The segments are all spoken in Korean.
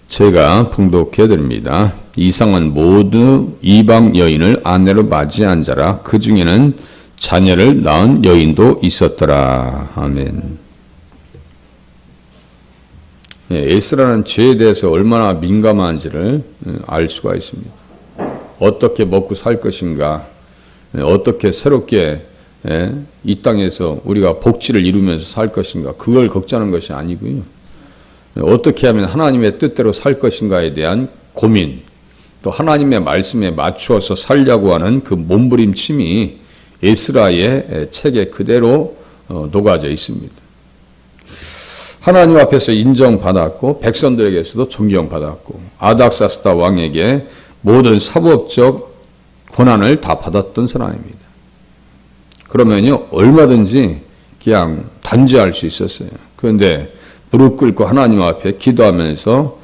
제가 봉독해 드립니다. 이상은 모두 이방 여인을 아내로 맞이한 자라. 그 중에는 자녀를 낳은 여인도 있었더라. 아멘. 에스라는 죄에 대해서 얼마나 민감한지를 알 수가 있습니다. 어떻게 먹고 살 것인가, 어떻게 새롭게 이 땅에서 우리가 복지를 이루면서 살 것인가, 그걸 걱정하는 것이 아니고요. 어떻게 하면 하나님의 뜻대로 살 것인가에 대한 고민, 또 하나님의 말씀에 맞추어서 살려고 하는 그 몸부림침이 에스라의 책에 그대로 녹아져 있습니다. 하나님 앞에서 인정받았고 백성들에게서도 존경받았고 아닥사스다 왕에게 모든 사법적 권한을 다 받았던 사람입니다. 그러면요, 얼마든지 그냥 단죄할 수 있었어요. 그런데 무릎 꿇고 하나님 앞에 기도하면서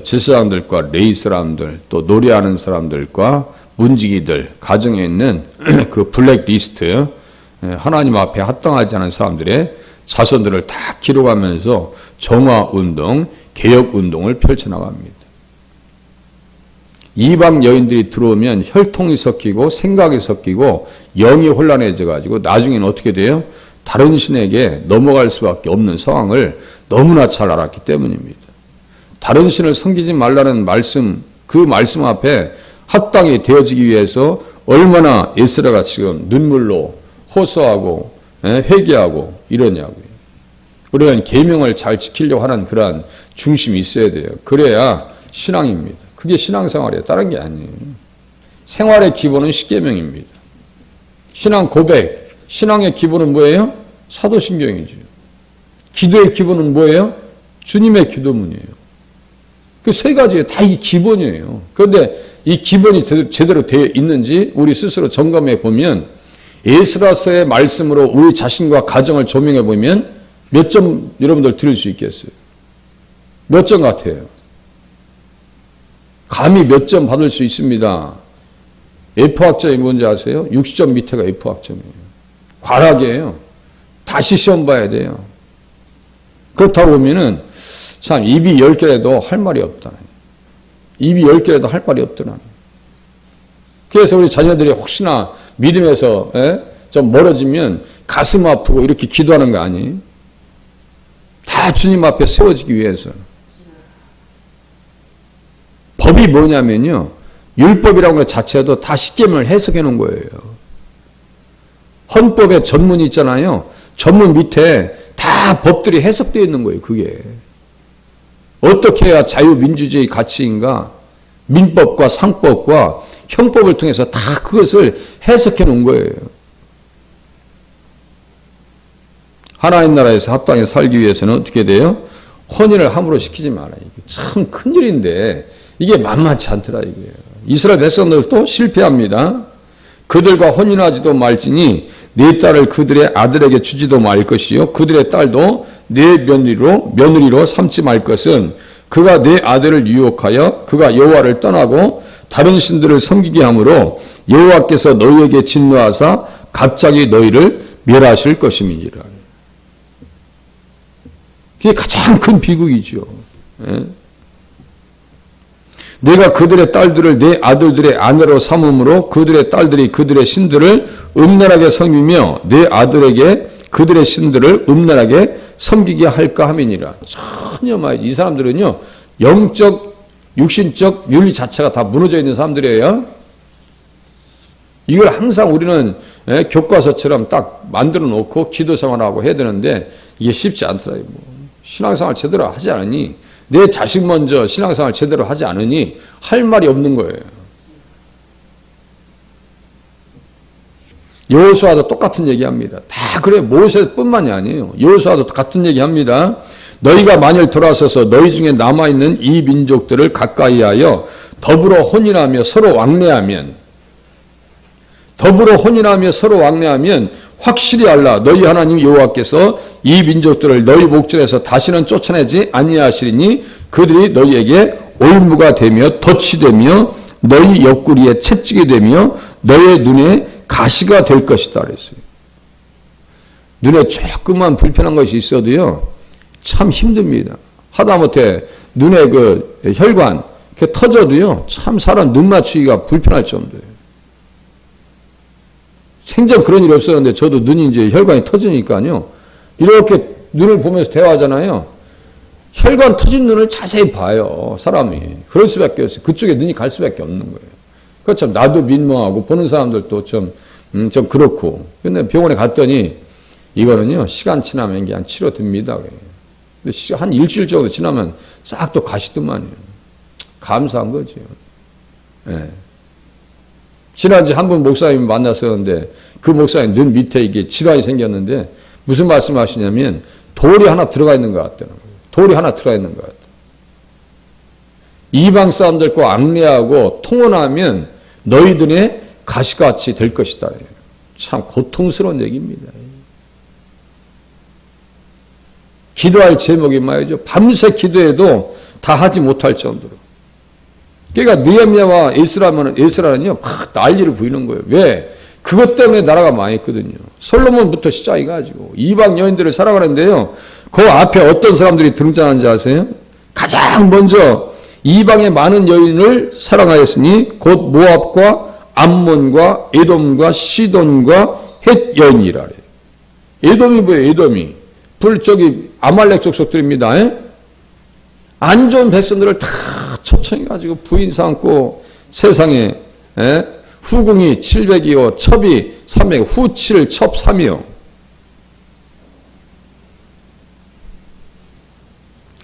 제사장들과 레위 사람들, 또 노래하는 사람들과 문지기들, 가정에 있는 그 블랙리스트, 하나님 앞에 합당하지 않은 사람들의 자손들을 다 기록하면서 정화운동, 개혁운동을 펼쳐나갑니다. 이방 여인들이 들어오면 혈통이 섞이고 생각이 섞이고 영이 혼란해져가지고 나중에는 어떻게 돼요? 다른 신에게 넘어갈 수밖에 없는 상황을 너무나 잘 알았기 때문입니다. 다른 신을 섬기지 말라는 말씀, 그 말씀 앞에 합당이 되어지기 위해서 얼마나 에스라가 지금 눈물로 호소하고 회개하고 이러냐고요. 우리는 계명을 잘 지키려고 하는 그러한 중심이 있어야 돼요. 그래야 신앙입니다. 그게 신앙생활이에요. 다른 게 아니에요. 생활의 기본은 십계명입니다. 신앙 고백, 신앙의 기본은 뭐예요? 사도신경이죠. 기도의 기본은 뭐예요? 주님의 기도문이에요. 그 세 가지에 다 이 기본이에요. 그런데 이 기본이 제대로 되어 있는지 우리 스스로 점검해 보면 에스라서의 말씀으로 우리 자신과 가정을 조명해 보면 몇 점 여러분들 드릴 수 있겠어요? 몇 점 같아요? 감히 몇 점 받을 수 있습니다. F학점이 뭔지 아세요? 60점 밑에가 F학점이에요. 과락이에요. 다시 시험 봐야 돼요. 그렇다고 보면은 참 입이 10개라도 할 말이 없다. 입이 10개라도 할 말이 없더라. 그래서 우리 자녀들이 혹시나 믿음에서 좀 멀어지면 가슴 아프고 이렇게 기도하는 거 아니에요? 다 주님 앞에 세워지기 위해서. 법이 뭐냐면요, 율법이라는 것 자체도 다 십계명을 해석해 놓은 거예요. 헌법에 전문이 있잖아요. 전문 밑에 다 법들이 해석되어 있는 거예요. 그게 어떻게 해야 자유민주주의 가치인가, 민법과 상법과 형법을 통해서 다 그것을 해석해 놓은 거예요. 하나님 나라에서 합당히 살기 위해서는 어떻게 돼요? 혼인을 함부로 시키지 말아요. 참 큰일인데 이게 만만치 않더라 이거예요. 이스라엘 백성들도 실패합니다. 그들과 혼인하지도 말지니 네 딸을 그들의 아들에게 주지도 말 것이요 그들의 딸도 네 며느리로 삼지 말 것은 그가 네 아들을 유혹하여 그가 여호와를 떠나고 다른 신들을 섬기게 하므로 여호와께서 너희에게 진노하사 갑자기 너희를 멸하실 것임이니라. 그게 가장 큰 비극이죠. 내가 그들의 딸들을 내 아들들의 아내로 삼음으로 그들의 딸들이 그들의 신들을 음란하게 섬기며 내 아들에게 그들의 신들을 음란하게 섬기게 할까 함이니라. 전혀 말이지. 이 사람들은요, 영적, 육신적 윤리 자체가 다 무너져 있는 사람들이에요. 이걸 항상 우리는 교과서처럼 딱 만들어 놓고 기도 생활하고 해야 되는데 이게 쉽지 않더라고요. 신앙생활 제대로 하지 않으니, 내 자식 먼저 신앙생활 제대로 하지 않으니 할 말이 없는 거예요. 여호수아도 똑같은 얘기합니다. 다 그래. 모세뿐만이 아니에요. 여호수아도 같은 얘기합니다. 너희가 만일 돌아서서 너희 중에 남아있는 이 민족들을 가까이하여 더불어 혼인하며 서로 왕래하면 확실히 알라. 너희 하나님 여호와께서 이 민족들을 너희 목전에서 다시는 쫓아내지 아니하시리니 그들이 너희에게 올무가 되며 덫이 되며 너희 옆구리에 채찍이 되며 너희의 눈에 가시가 될 것이다 그랬어요. 눈에 조금만 불편한 것이 있어도요, 참 힘듭니다. 하다못해 눈에 그 혈관 그 터져도요 참 사람 눈 맞추기가 불편할 정도예요. 생전 그런 일이 없었는데 저도 눈이 이제 혈관이 터지니까요 이렇게 눈을 보면서 대화하잖아요. 혈관 터진 눈을 자세히 봐요 사람이. 그럴 수밖에 없어요. 그쪽에 눈이 갈 수밖에 없는 거예요. 그렇죠. 나도 민망하고 보는 사람들도 좀 그렇고. 근데 병원에 갔더니 이거는요 시간 지나면 그냥 치료됩니다. 근데 한 일주일 정도 지나면 싹 또 가시더만요. 감사한 거죠. 예. 지난주에 한 분 목사님 만났었는데 그 목사님 눈 밑에 이게 질환이 생겼는데 무슨 말씀하시냐면 돌이 하나 들어가 있는 것 같다는 거예요. 돌이 하나 들어가 있는 것 같아요. 이방 사람들과 앙례하고 통혼하면 너희들의 가시같이 될 것이다. 참 고통스러운 얘기입니다. 기도할 제목이 말이죠. 밤새 기도해도 다 하지 못할 정도로. 그러니까 느헤미야와 에스라는요 막 난리를 부리는 거예요. 왜? 그것 때문에 나라가 망했거든요. 솔로몬부터 시작해가지고 이방 여인들을 살아가는데요. 그 앞에 어떤 사람들이 등장하는지 아세요? 가장 먼저 이방의 많은 여인을 사랑하였으니 곧 모압과 암몬과 에돔과 시돈과 헷 여인이라 그래요. 에돔이 뭐예요? 에돔이. 저기 아말렉 족속들입니다. 안 좋은 백성들을 다 초청해가지고 부인 삼고 세상에 후궁이 700이요 첩이 300 후칠 첩 3이요.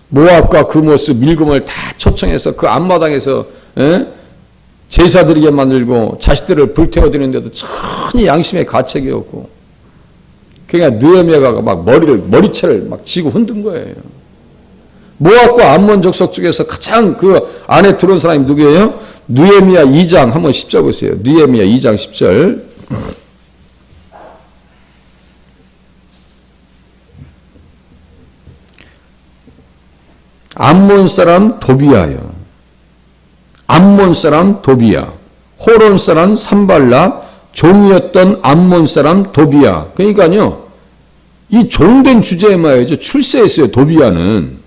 모압과 그 모습 밀금을 다 초청해서 그 앞마당에서 제사 드리게 만들고 자식들을 불태워드리는데도 전혀 양심의 가책이 없고 그러니까 느헤미야가 막 머리채를 막 쥐고 흔든 거예요. 모압과 암몬 족속 중에서 가장 그 안에 들어온 사람이 누구예요? 느헤미야 2장 한번 10절 보세요. 느헤미야 2장 10절. 암몬 사람 도비야요. 암몬 사람 도비야. 호론 사람 산발라 종이었던 암몬 사람 도비야. 그러니까요. 이 종된 주제에 말이죠. 출세했어요. 도비야는.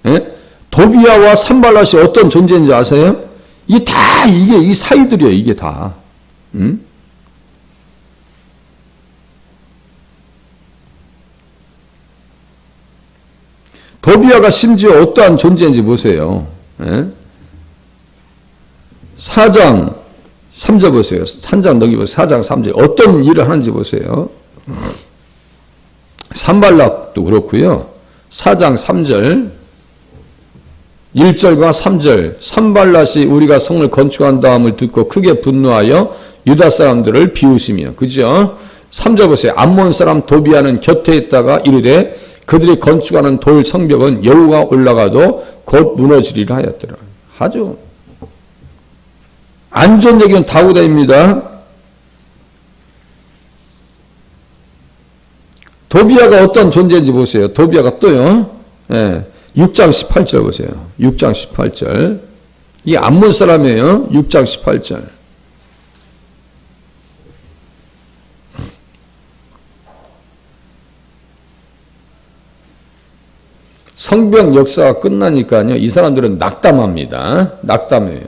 예? 도비야와 산발랏이 어떤 존재인지 아세요? 이게 이 사이들이에요. 이게 다. 도비야가 심지어 어떠한 존재인지 보세요. 예? 4장 3절 보세요. 한 장 넘기 보세요. 4장 3절. 어떤 일을 하는지 보세요. 산발락도 그렇고요. 4장 3절 1절과 3절 산발락이 우리가 성을 건축한 다음을 듣고 크게 분노하여 유다 사람들을 비웃으며 그죠? 3절 보세요. 암몬 사람 도비야는 곁에 있다가 이르되 그들이 건축하는 돌 성벽은 여우가 올라가도 곧 무너지리라 하였더라. 아주 안 좋은 얘기는 다우다입니다. 도비야가 어떤 존재인지 보세요. 도비야가 또요. 6장 18절 보세요. 6장 18절. 이게 암몬 사람이에요. 6장 18절. 성벽 역사가 끝나니까요. 이 사람들은 낙담합니다. 낙담해요.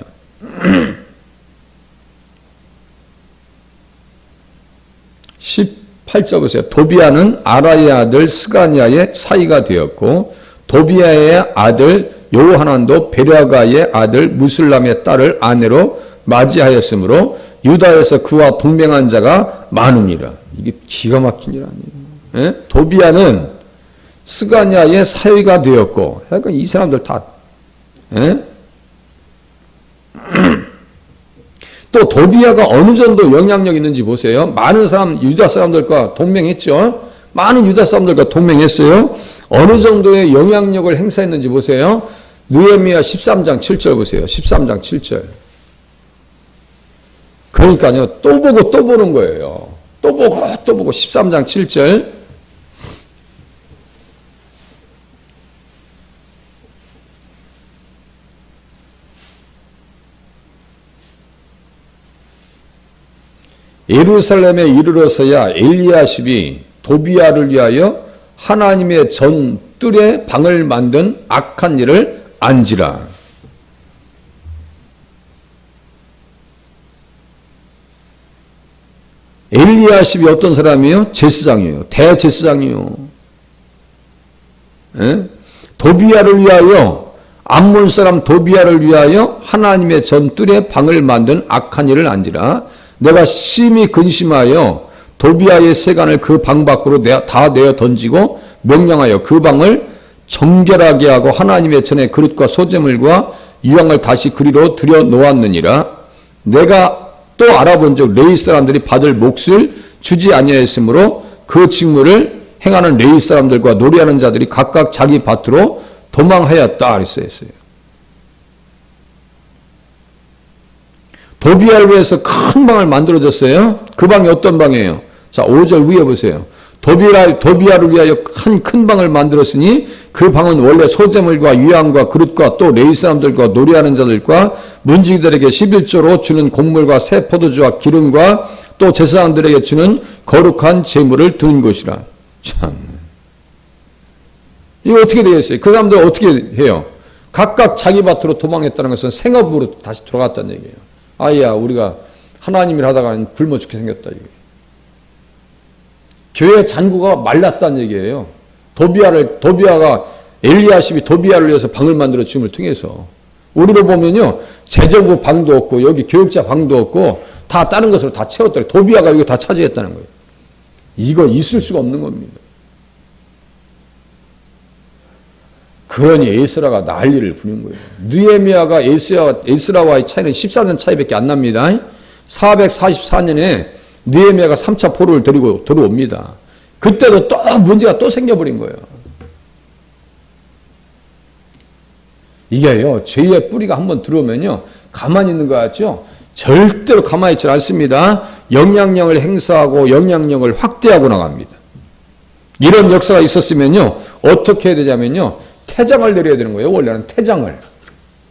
18절 보세요. 도비야는 아라의 아들 스가냐의 사이가 되었고 도비야의 아들 요하난도 베랴가의 아들 무슬람의 딸을 아내로 맞이하였으므로 유다에서 그와 동맹한 자가 많으니라. 이게 기가 막힌 일 아니에요. 예? 도비야는 스가냐의 사위가 되었고 그러니까 이 사람들 다 예? 또 도비야가 어느 정도 영향력 있는지 보세요. 많은 사람 유다 사람들과 동맹했죠. 많은 유다 사람들과 동맹했어요. 어느 정도의 영향력을 행사했는지 보세요. 느헤미야 13장 7절 보세요. 13장 7절. 그러니까요. 또 보고 또 보는 거예요. 또 보고 13장 7절. 예루살렘에 이르러서야 엘리야십이 도비야를 위하여 하나님의 전 뜰에 방을 만든 악한 일을 앉으라. 엘리야십이 어떤 사람이에요? 제사장이에요. 대제사장이에요. 에? 도비야를 위하여, 암몬 사람 도비야를 위하여 하나님의 전뜰에 방을 만든 악한 일을 앉으라. 내가 심히 근심하여 도비야의 세간을 그 방 밖으로 다 내어 던지고 명령하여 그 방을 정결하게 하고 하나님의 전에 그릇과 소재물과 이왕을 다시 그리로 들여 놓았느니라. 내가 또 알아본즉 레위 사람들이 받을 몫을 주지 아니하였으므로 그 직무를 행하는 레위 사람들과 노래하는 자들이 각각 자기 밭으로 도망하였다 그랬어요. 도비야를 위해서 큰 방을 만들어줬어요. 그 방이 어떤 방이에요? 자, 5절 위에 보세요. 도비야를 위하여 큰 방을 만들었으니 그 방은 원래 소재물과 유향과 그릇과 또 레위 사람들과 노래하는 자들과 문지기들에게 11조로 주는 곡물과 새 포도주와 기름과 또 제사장들에게 주는 거룩한 제물을 두는 것이라. 참, 이거 어떻게 되겠어요? 그 사람들 어떻게 해요? 각각 자기 밭으로 도망했다는 것은 생업으로 다시 돌아갔다는 얘기예요. 아야, 우리가 하나님 일 하다가 굶어 죽게 생겼다. 이게. 교회 잔고가 말랐다는 얘기예요. 도비야가 엘리야십이 도비야를 위해서 방을 만들어 줌을 통해서 우리로 보면요, 재정부 방도 없고 여기 교육자 방도 없고 다 다른 것으로 다 채웠더니 도비야가 이거 다 차지했다는 거예요. 이거 있을 수가 없는 겁니다. 그러니 에스라가 난리를 부는 거예요. 느헤미야가 에스라와의 차이는 14년 차이밖에 안 납니다. 444년에 느헤미야가 3차 포로를 데리고 들어옵니다. 그때도 또 문제가 또 생겨버린 거예요. 이게요, 죄의 뿌리가 한번 들어오면요, 가만히 있는 거 같죠? 절대로 가만히 있지 않습니다. 영향력을 행사하고 영향력을 확대하고 나갑니다. 이런 역사가 있었으면요, 어떻게 해야 되냐면요, 태장을 내려야 되는 거예요. 원래는 태장을.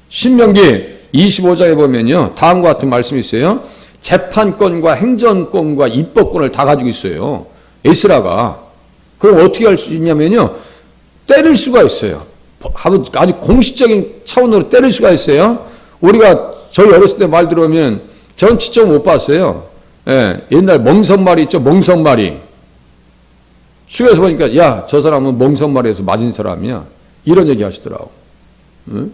신명기 25장에 보면요, 다음과 같은 말씀이 있어요. 재판권과 행정권과 입법권을 다 가지고 있어요. 에스라가. 그럼 어떻게 할 수 있냐면요, 때릴 수가 있어요. 아주 공식적인 차원으로 때릴 수가 있어요. 우리가 저희 어렸을 때 말 들어오면 전 직접 못 봤어요. 예, 옛날 멍석말이 있죠. 멍석말이. 수교에서 보니까 야, 저 사람은 멍석말이에서 맞은 사람이야. 이런 얘기 하시더라고. 응?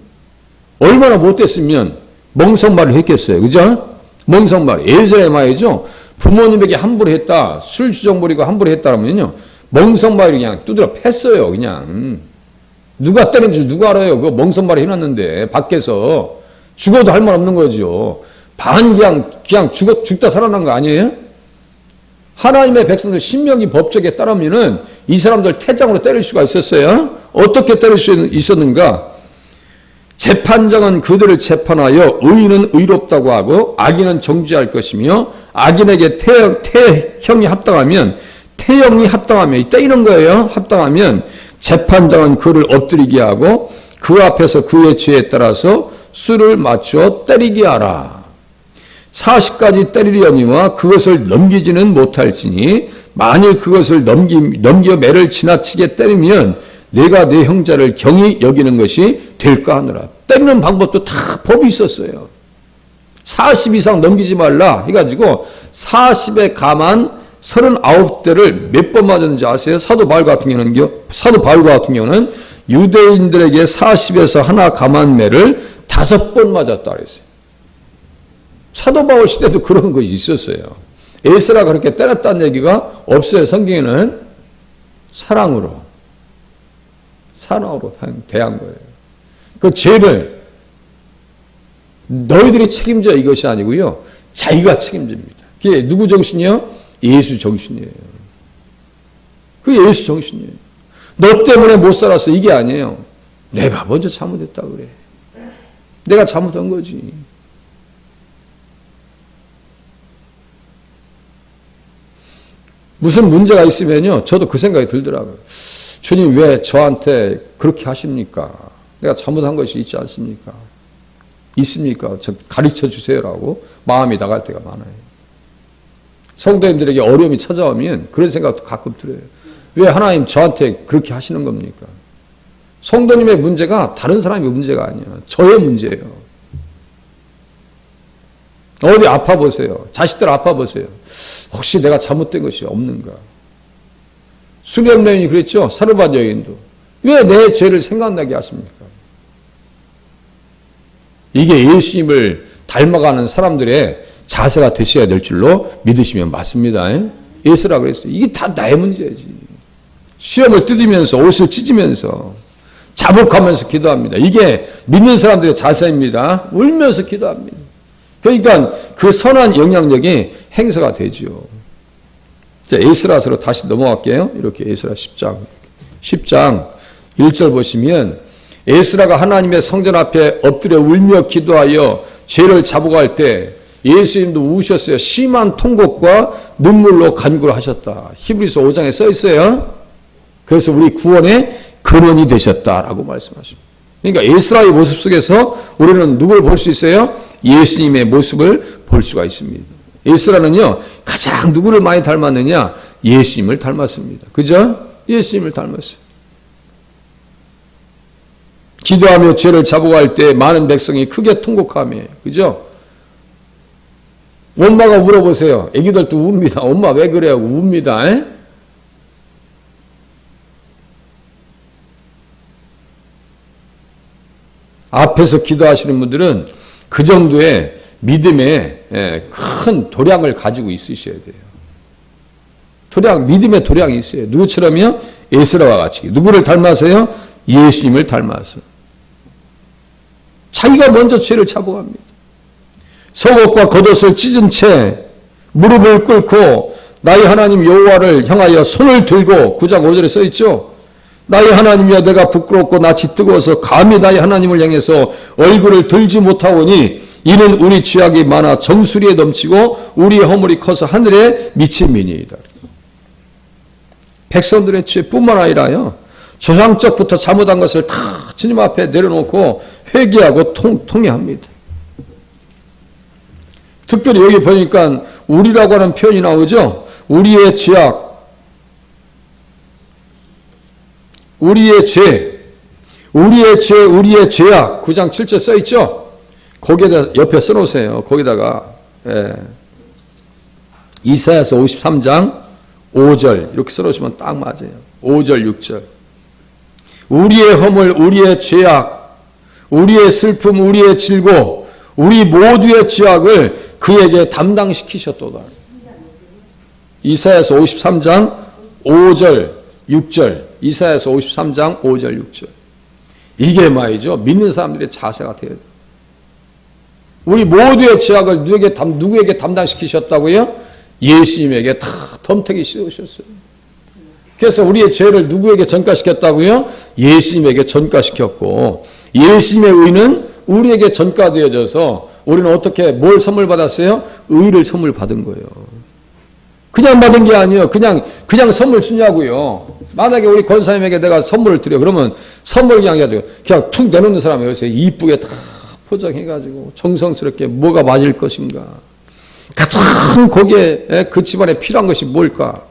얼마나 못됐으면 멍석말을 했겠어요. 그죠? 멍석말. 예전에 말이죠. 부모님에게 함부로 했다. 술 주정 부리고 함부로 했다면요. 멍석말이 그냥 두드려 팼어요. 그냥. 누가 때린지 누가 알아요. 그거 멍석말이 해놨는데 밖에서 죽어도 할 말 없는 거죠. 그냥 죽다 살아난 거 아니에요? 하나님의 백성들 신명기 법적에 따르면은 이 사람들 태장으로 때릴 수가 있었어요. 어떻게 때릴 수 있었는가? 재판장은 그들을 재판하여 의인은 의롭다고 하고 악인은 정죄할 것이며 악인에게 태형이 합당하면 때리는 거예요. 합당하면 재판장은 그를 엎드리게 하고 그 앞에서 그의 죄에 따라서 수를 맞추어 때리게 하라. 40가지 때리려니와 그것을 넘기지는 못할지니 만일 그것을 넘겨 매를 지나치게 때리면 내가 내 형제를 경히 여기는 것이 될까 하느라. 때리는 방법도 다 법이 있었어요. 40 이상 넘기지 말라 해가지고 40에 감한 39대를 몇 번 맞았는지 아세요? 사도 바울 같은 경우는 유대인들에게 40에서 하나 감한 매를 5번 맞았다 그랬어요. 사도 바울 시대도 그런 것이 있었어요. 에스라가 그렇게 때렸다는 얘기가 없어요. 성경에는 사랑으로 대한 거예요. 그 죄를 너희들이 책임져 이것이 아니고요. 자기가 책임집니다. 그게 누구 정신이요? 예수 정신이에요. 그 예수 정신이에요. 너 때문에 못 살았어. 이게 아니에요. 내가 먼저 잘못했다 그래. 내가 잘못한 거지. 무슨 문제가 있으면요. 저도 그 생각이 들더라고요. 주님 왜 저한테 그렇게 하십니까? 내가 잘못한 것이 있지 않습니까? 있습니까? 저 가르쳐 주세요라고 마음이 나갈 때가 많아요. 성도님들에게 어려움이 찾아오면 그런 생각도 가끔 들어요. 왜 하나님 저한테 그렇게 하시는 겁니까? 성도님의 문제가 다른 사람의 문제가 아니야. 저의 문제예요. 어디 아파보세요. 자식들 아파보세요. 혹시 내가 잘못된 것이 없는가. 수렴 여인이 그랬죠. 사르밧 여인도. 왜 내 죄를 생각나게 하십니까? 이게 예수님을 닮아가는 사람들의 자세가 되셔야 될 줄로 믿으시면 맞습니다. 예수라 그랬어요. 이게 다 나의 문제지. 수염을 뜯으면서 옷을 찢으면서 자복하면서 기도합니다. 이게 믿는 사람들의 자세입니다. 울면서 기도합니다. 그러니까 그 선한 영향력이 행사가 되죠. 자, 에스라서로 다시 넘어갈게요. 이렇게 에스라 10장 1절 보시면 에스라가 하나님의 성전 앞에 엎드려 울며 기도하여 죄를 자복할 때 예수님도 우셨어요. 심한 통곡과 눈물로 간구를 하셨다. 히브리서 5장에 써 있어요. 그래서 우리 구원의 근원이 되셨다라고 말씀하십니다. 그러니까 에스라의 모습 속에서 우리는 누구를 볼 수 있어요? 예수님의 모습을 볼 수가 있습니다. 에스라는요, 가장 누구를 많이 닮았느냐? 예수님을 닮았습니다. 그죠? 예수님을 닮았어요. 기도하며 죄를 자복할 때 많은 백성이 크게 통곡하며, 그죠? 엄마가 울어보세요. 애기들도 웁니다. 엄마 왜 그래요? 웁니다. 에? 앞에서 기도하시는 분들은 그 정도의 믿음의 큰 도량을 가지고 있으셔야 돼요. 믿음의 도량이 있어요. 누구처럼요? 에스라와 같이. 누구를 닮아서요? 예수님을 닮아서. 자기가 먼저 죄를 자복합니다. 속옷과 겉옷을 찢은 채 무릎을 꿇고 나의 하나님 여호와를 향하여 손을 들고 9장 5절에 써있죠. 나의 하나님이여 내가 부끄럽고 낯이 뜨거워서 감히 나의 하나님을 향해서 얼굴을 들지 못하오니 이는 우리 죄악이 많아 정수리에 넘치고 우리의 허물이 커서 하늘에 미침이니이다. 백성들의 죄뿐만 아니라요. 조상적부터 잘못한 것을 다 주님 앞에 내려놓고 회개하고 통회합니다. 특별히 여기 보니까 우리라고 하는 표현이 나오죠. 우리의 죄악, 우리의 죄악 9장 7절 써있죠. 거기에다 옆에 써놓으세요. 거기다가 이사야서 53장 5절 이렇게 써놓으시면 딱 맞아요. 5절 6절 우리의 허물, 우리의 죄악, 우리의 슬픔, 우리의 질고 우리 모두의 죄악을 그에게 담당시키셨도다. 이사야서 53장 5절 6절 이사야서 53장 5절 6절 이게 말이죠. 믿는 사람들의 자세가 돼야 돼요. 우리 모두의 죄악을 누구에게 담당시키셨다고요? 예수님에게 다 덤태기 씌우셨어요. 그래서 우리의 죄를 누구에게 전가시켰다고요? 예수님에게 전가시켰고 예수님의 의는 우리에게 전가되어져서 우리는 어떻게 뭘 선물 받았어요? 의를 선물 받은 거예요. 그냥 받은 게 아니에요. 그냥 선물 주냐고요. 만약에 우리 권사님에게 내가 선물을 드려 그러면 선물 그냥 툭 내놓는 사람이 요새 이쁘게 다 포장해가지고 정성스럽게 뭐가 맞을 것인가. 가장 거기에 그 집안에 필요한 것이 뭘까?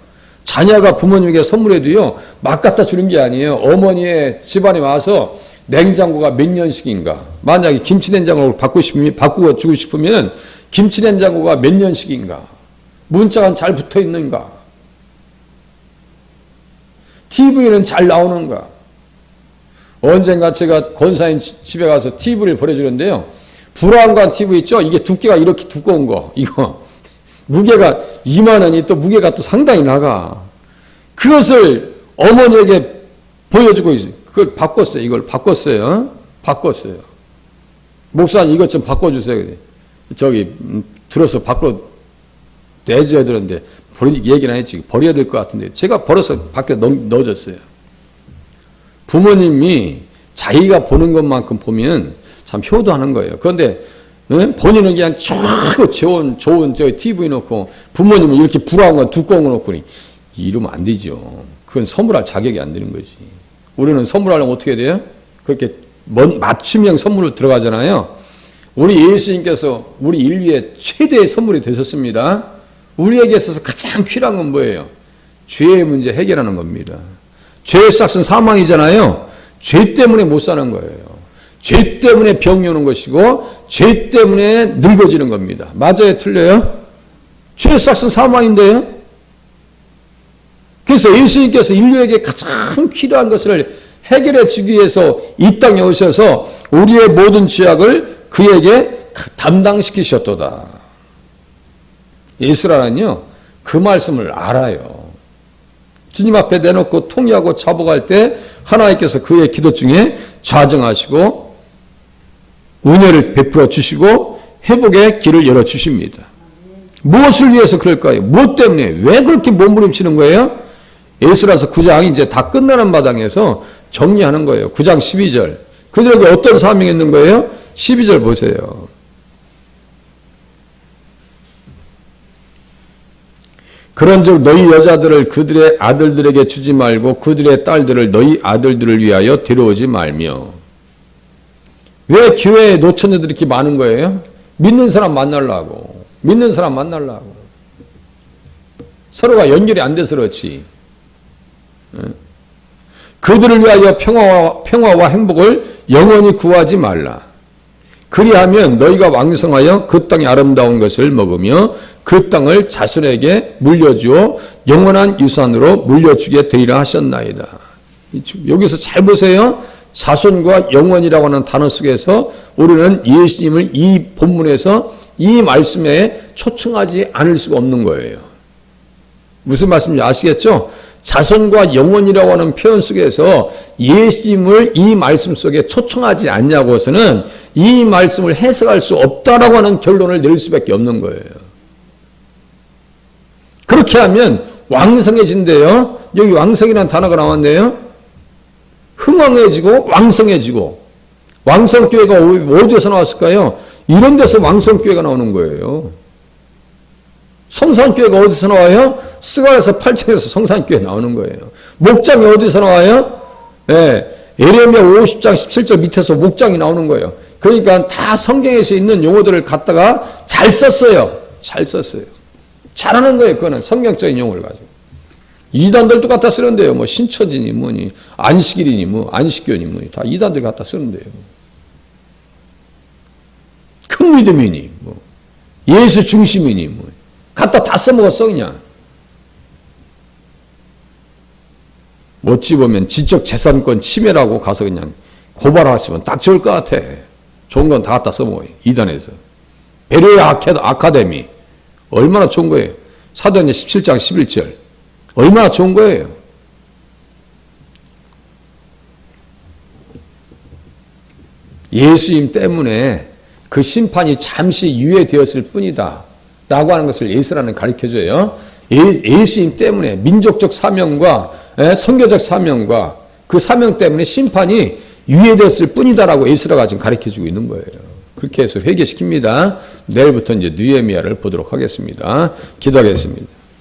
자녀가 부모님에게 선물해도요 막 갖다 주는 게 아니에요. 어머니의 집안에 와서 냉장고가 몇 년씩인가. 만약에 김치냉장고를 바꾸고 주고 싶으면 김치냉장고가 몇 년씩인가. 문자가 잘 붙어 있는가. TV는 잘 나오는가. 언젠가 제가 권사님 집에 가서 TV를 보내주는데요. 브라운관 TV 있죠? 이게 두께가 이렇게 두꺼운 거. 이거. 무게가 2만 원이 또 무게가 또 상당히 나가. 그것을 어머니에게 보여주고 있어요. 그걸 바꿨어요. 이걸 바꿨어요. 바꿨어요. 목사님 이것 좀 바꿔주세요. 저기 들어서 밖으로 내줘야 되는데 얘기는 했지. 버려야 될 것 같은데 제가 버려서 밖에 넣어줬어요. 부모님이 자기가 보는 것만큼 보면 참 효도하는 거예요. 그런데 본인은 그냥 좋은 저 TV 놓고 부모님은 이렇게 부러운 건 두꺼운 거 놓고 이러면 안 되죠. 그건 선물할 자격이 안 되는 거지. 우리는 선물하려면 어떻게 돼요? 그렇게 맞춤형 선물을 들어가잖아요. 우리 예수님께서 우리 인류의 최대의 선물이 되셨습니다. 우리에게 있어서 가장 필요한 건 뭐예요? 죄의 문제 해결하는 겁니다. 죄의 싹은 사망이잖아요. 죄 때문에 못 사는 거예요. 죄 때문에 병이 오는 것이고 죄 때문에 늙어지는 겁니다. 맞아요? 틀려요? 죄의 싹은 사망인데요. 그래서 예수님께서 인류에게 가장 필요한 것을 해결해 주기 위해서 이 땅에 오셔서 우리의 모든 죄악을 그에게 담당시키셨도다. 이스라엘은요, 그 말씀을 알아요. 주님 앞에 내놓고 통회하고 자복할 때 하나님께서 그의 기도 중에 좌정하시고 은혜를 베풀어 주시고 회복의 길을 열어 주십니다. 무엇을 위해서 그럴까요? 무엇 때문에? 왜 그렇게 몸부림치는 거예요? 에스라서 9장이 이제 다 끝나는 마당에서 정리하는 거예요. 9장 12절. 그들에게 어떤 사명이 있는 거예요? 12절 보세요. 그런즉 너희 여자들을 그들의 아들들에게 주지 말고 그들의 딸들을 너희 아들들을 위하여 데려오지 말며. 왜 교회에 노처녀들이 이렇게 많은 거예요? 믿는 사람 만나려고. 믿는 사람 만나려고. 서로가 연결이 안 돼서 그렇지. 그들을 위하여 평화와 행복을 영원히 구하지 말라. 그리하면 너희가 왕성하여 그 땅의 아름다운 것을 먹으며 그 땅을 자손에게 물려주어 영원한 유산으로 물려주게 되리라 하셨나이다. 여기서 잘 보세요. 자손과 영원이라고 하는 단어 속에서 우리는 예수님을 이 본문에서 이 말씀에 초청하지 않을 수가 없는 거예요. 무슨 말씀인지 아시겠죠? 자손과 영원이라고 하는 표현 속에서 예수님을 이 말씀 속에 초청하지 않냐고서는 이 말씀을 해석할 수 없다라고 하는 결론을 낼 수밖에 없는 거예요. 그렇게 하면 왕성해진대요. 여기 왕성이라는 단어가 나왔네요. 흥왕해지고 왕성해지고. 왕성교회가 어디에서 나왔을까요? 이런 데서 왕성교회가 나오는 거예요. 성산교회가 어디서 나와요? 스가랴서 8장에서 성산교회 나오는 거예요. 목장이 어디서 나와요? 에레미야 50장 17절 밑에서 목장이 나오는 거예요. 그러니까 다 성경에서 있는 용어들을 갖다가 잘 썼어요. 잘 썼어요. 잘하는 거예요. 그거는 성경적인 용어를 가지고. 이단들도 갖다 쓰는데요. 뭐 신처지니 뭐니 안식일이니 뭐 안식교니 뭐니 다 이단들 갖다 쓰는데요. 큰 믿음이니 뭐 예수 중심이니 뭐 갖다 다 써먹었어 그냥. 어찌 보면 지적 재산권 침해라고 가서 그냥 고발하시면 딱 좋을 것 같아. 좋은 건 다 갖다 써먹어요. 이단에서. 베레아 아카데미. 얼마나 좋은 거예요. 사도행전 17장 11절. 얼마나 좋은 거예요. 예수님 때문에 그 심판이 잠시 유예되었을 뿐이다. 라고 하는 것을 예수라는 가르쳐줘요. 예수님 때문에 민족적 사명과 선교적 사명과 그 사명 때문에 심판이 유예되었을 뿐이다라고 예수라가 지금 가르쳐주고 있는 거예요. 그렇게 해서 회개시킵니다. 내일부터 이제 느헤미야를 보도록 하겠습니다. 기도하겠습니다.